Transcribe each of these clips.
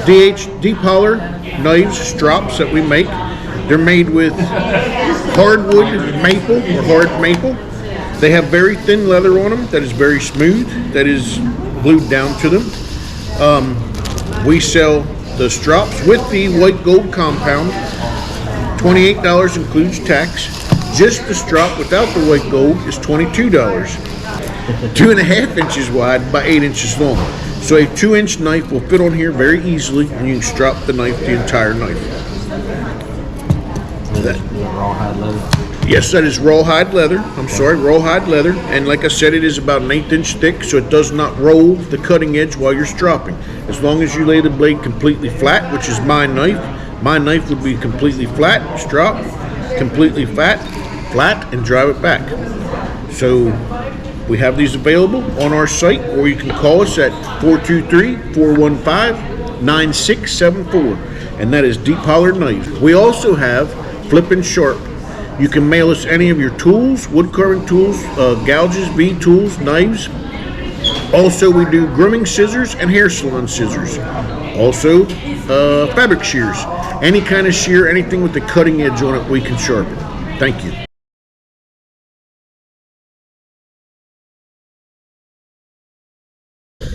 deep holler knives, strops that we make. They're made with hardwood maple or hard maple. They have very thin leather on them that is very smooth, that is glued down to them. We sell the strops with the white gold compound. $28 includes tax. Just the strop without the white gold is $22. 2.5 inches wide by 8 inches long. So a 2-inch knife will fit on here very easily, and you can strap the knife, the entire knife. Rawhide leather? Yes, that is rawhide leather. Rawhide leather. And like I said, it is about 1/8 inch thick, so it does not roll the cutting edge while you're stropping. As long as you lay the blade completely flat, which is my knife would be completely flat, strop, completely flat, and drive it back. So we have these available on our site, or you can call us at 423-415-9674, and that is Deep Holler Knives. We also have Flip and Sharp. You can mail us any of your tools, wood carving tools, gouges, bead tools, knives. Also, we do grooming scissors and hair salon scissors. Also, fabric shears. Any kind of shear, anything with the cutting edge on it, we can sharpen. Thank you.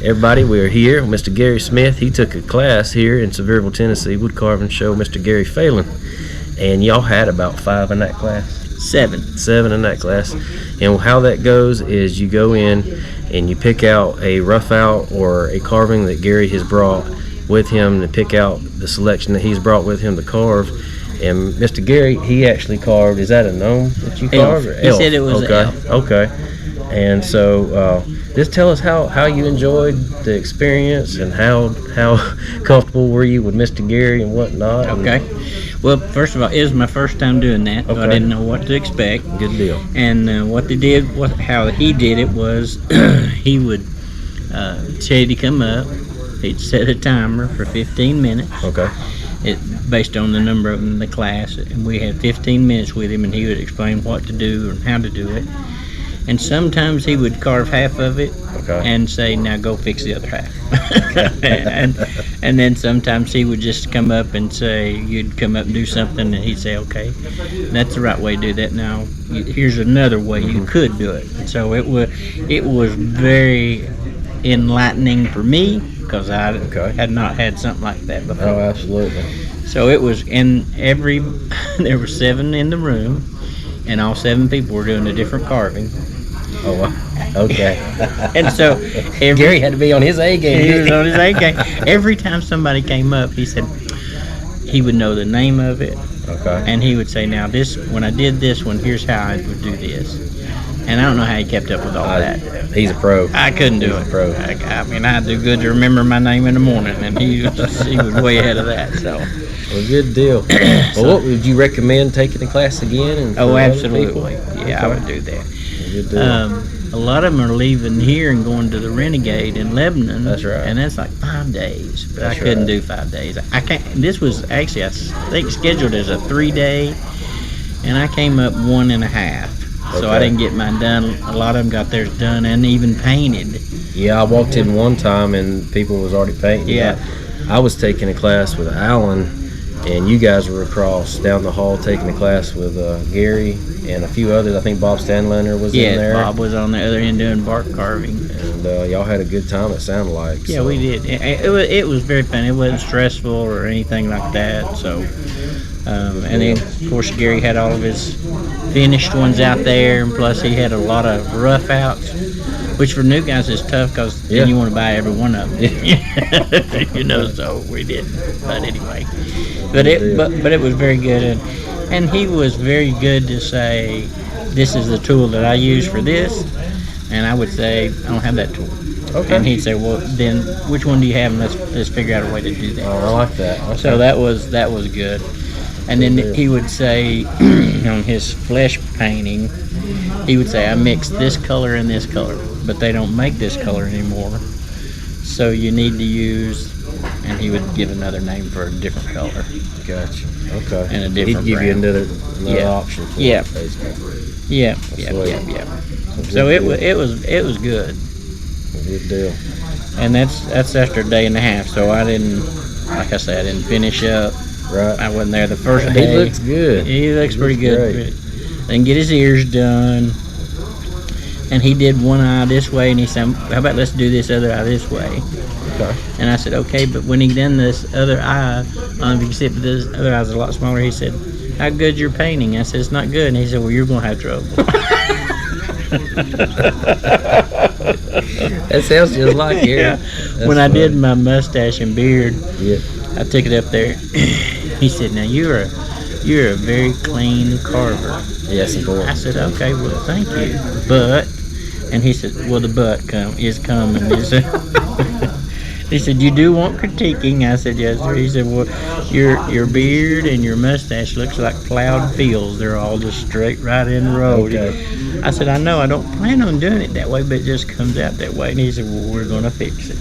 Everybody, we are here with Mr. Gary Smith. He took a class here in Sevierville, Tennessee, wood carving show, Mr. Gary Phelan. And y'all had about 5 in that class? 7 in that class. And how that goes is you go in and you pick out a rough out or a carving that Gary has brought with him to pick out the selection that he's brought with him to carve. And Mr. Gary, he actually carved, is that a gnome that you carved? Elf. He said it was okay. an elf. Okay. And so just tell us how you enjoyed the experience and how comfortable were you with Mr. Gary and whatnot. Okay. Well, first of all, it was my first time doing that. Okay. So I didn't know what to expect. Good deal. And how he did it was he would say to come up. He'd set a timer for 15 minutes. Okay. Based on the number of them in the class, and we had 15 minutes with him, and he would explain what to do and how to do it. And sometimes he would carve half of it, okay, and say, "Now go fix the other half." and then sometimes he would just come up and say, you'd come up and do something, and he'd say, "Okay, that's the right way to do that. Now here's another way you could do it." And so it was very enlightening for me, because I had not had something like that before. Oh, absolutely. So it was there were 7 in the room, and all 7 people were doing a different carving. Oh, wow. Okay. And so Gary had to be on his A game. He was on his A game. Every time somebody came up, he said he would know the name of it. Okay. And he would say, "Now when I did this one, here's how I would do this." And I don't know how he kept up with all that. He's a pro. I couldn't do it. Pro. I mean, I'd do good to remember my name in the morning, and he was way ahead of that. So. Well, good deal. Well, what would you recommend taking the class again? And oh, absolutely. Yeah, I would do that. Good deal. A lot of them are leaving here and going to the Renegade in Lebanon. That's right. And that's like 5 days. But That's I couldn't right. do 5 days. I can't. This was actually, I think, scheduled as a 3-day, and I came up 1.5. So I didn't get mine done. A lot of them got theirs done and even painted. Yeah, I walked in one time and people was already painting. Yeah. I was taking a class with Alan, and you guys were across down the hall taking a class with Gary and a few others. I think Bob Stanlander was in there. Yeah, Bob was on the other end doing bark carving. And y'all had a good time, it sounded like. Yeah, so. we did. It was very fun. It wasn't stressful or anything like that. So, and then of course Gary had all of his finished ones out there, and plus he had a lot of rough outs, which for new guys is tough, because then you want to buy every one of them. So we didn't. But anyway, but it was very good, and he was very good to say, "This is the tool that I use for this," and I would say, "I don't have that tool." Okay. And he'd say, "Well, then which one do you have? And let's figure out a way to do that." Oh, I like that. Okay. So that was good. And then he would say, on his flesh painting, he would say, "I mixed this color and this color, but they don't make this color anymore. So you need to use," and he would give another name for a different color. Gotcha. Okay. And a different He'd give you brand. another option for Yeah. it, basically. Yeah. So it was good. Good deal. And that's after a day and a half. So I didn't like I said, I didn't finish up. Right. I wasn't there the first He day. looks good. He looks pretty good. great. Didn't get his ears done. And he did one eye this way, and he said, how about let's do this other eye this way? Okay. And I said, okay, but when he done this other eye, I don't know if you can see it, but this other eye's a lot smaller. He said, how good's your painting? I said, it's not good. And he said, well, you're going to have trouble. That sounds just like Gary. Yeah. That's When I funny. did my mustache and beard, Yeah. I took it up there. He said, now you're a very clean carver. Yes, important. I said, okay, well, thank you. But, and he said, well, the butt is coming. He said, you do want critiquing? I said, yes, sir. He said, well, your beard and your mustache looks like plowed fields. They're all just straight right in the road. Okay. I said, I know, I don't plan on doing it that way, but it just comes out that way. And he said, well, we're going to fix it.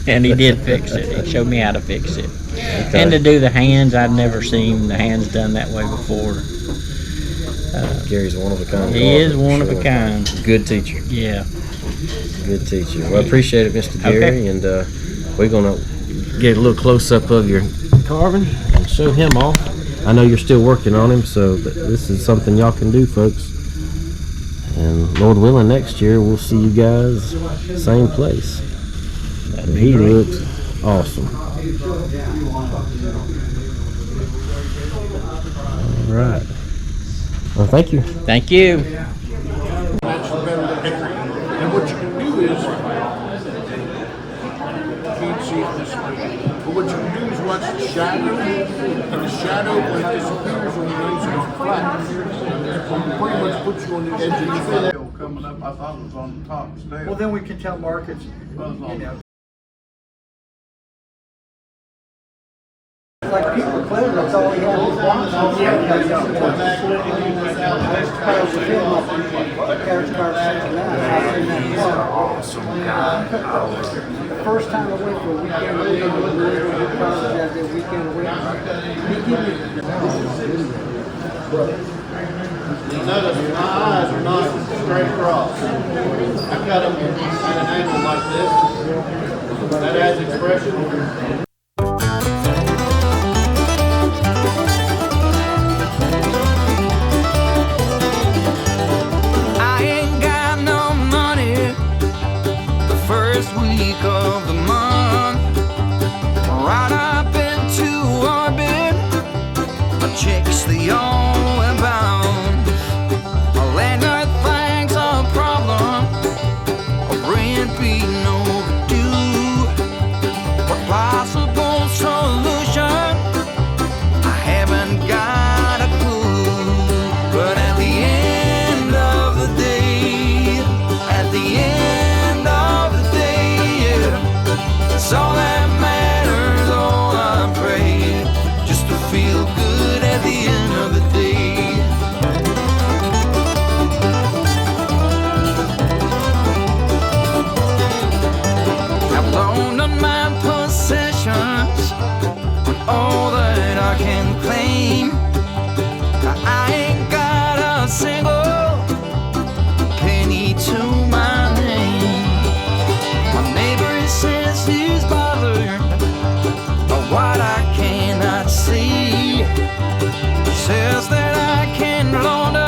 And he did fix it. He showed me how to fix it. Okay. And to do the hands, I'd never seen the hands done that way before. Gary's one of a kind. He is carver, one for of a sure. kind. Good teacher. Yeah. Good teacher. Well, I appreciate it, Mr. Gary, Okay. and we're gonna get a little close up of your carving and show him off. I know you're still working on him, so this is something y'all can do, folks. And Lord willing, next year we'll see you guys same place. That'd be He great. looks awesome. All right. Well, thank you. Thank you. That's better than hickory. And what you can do is, you can't see it this way, but what you can do is watch the shadow, and the shadow when it disappears on the nose and it's flat. It pretty much puts you on the edge of the field. Coming up, I thought it was on the top still. Well, then we can tell markets, you know. Like Peter Clinton, that's all he had was one. Awesome guy. The first time I went for a weekend away, I did a weekend away. He gave me. You notice my eyes are not straight across. I cut them at an angle like this. That adds expression. I ain't got no money the first week of the month. Right up into orbit, my check's the only bound. My landlord thinks a problem, a rent being overdue. What possible solution? I haven't got a clue. But at the end of the day, at the end of the day, yeah, it's all that matters. Oh, I pray just to feel good at the end of the day. I've loaned on my possessions and all that I can claim. I ain't got a single penny to my name. My neighbor says he's bothered by what I cannot see. He says that I can launder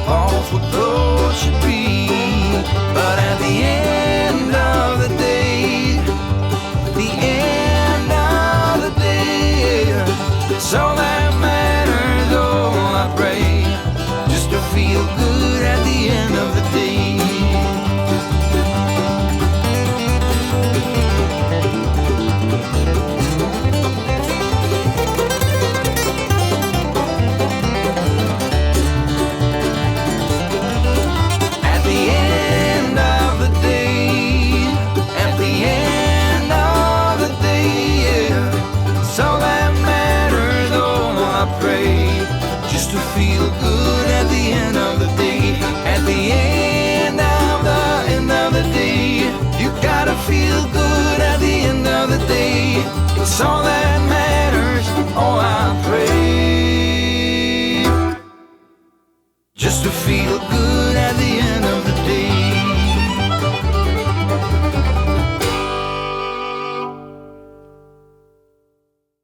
falls what gold should be. But at the end of the day, the end of the day, it's all that matters. Oh, I pray just to feel good at the end of the day. At the end of the day, at the end of the day, yeah, it's all that matters. Oh, I pray just to feel good at the end of the day. At the end of the day, you gotta feel good at the end of the day. It's all that matters. Oh, I pray just to feel good at the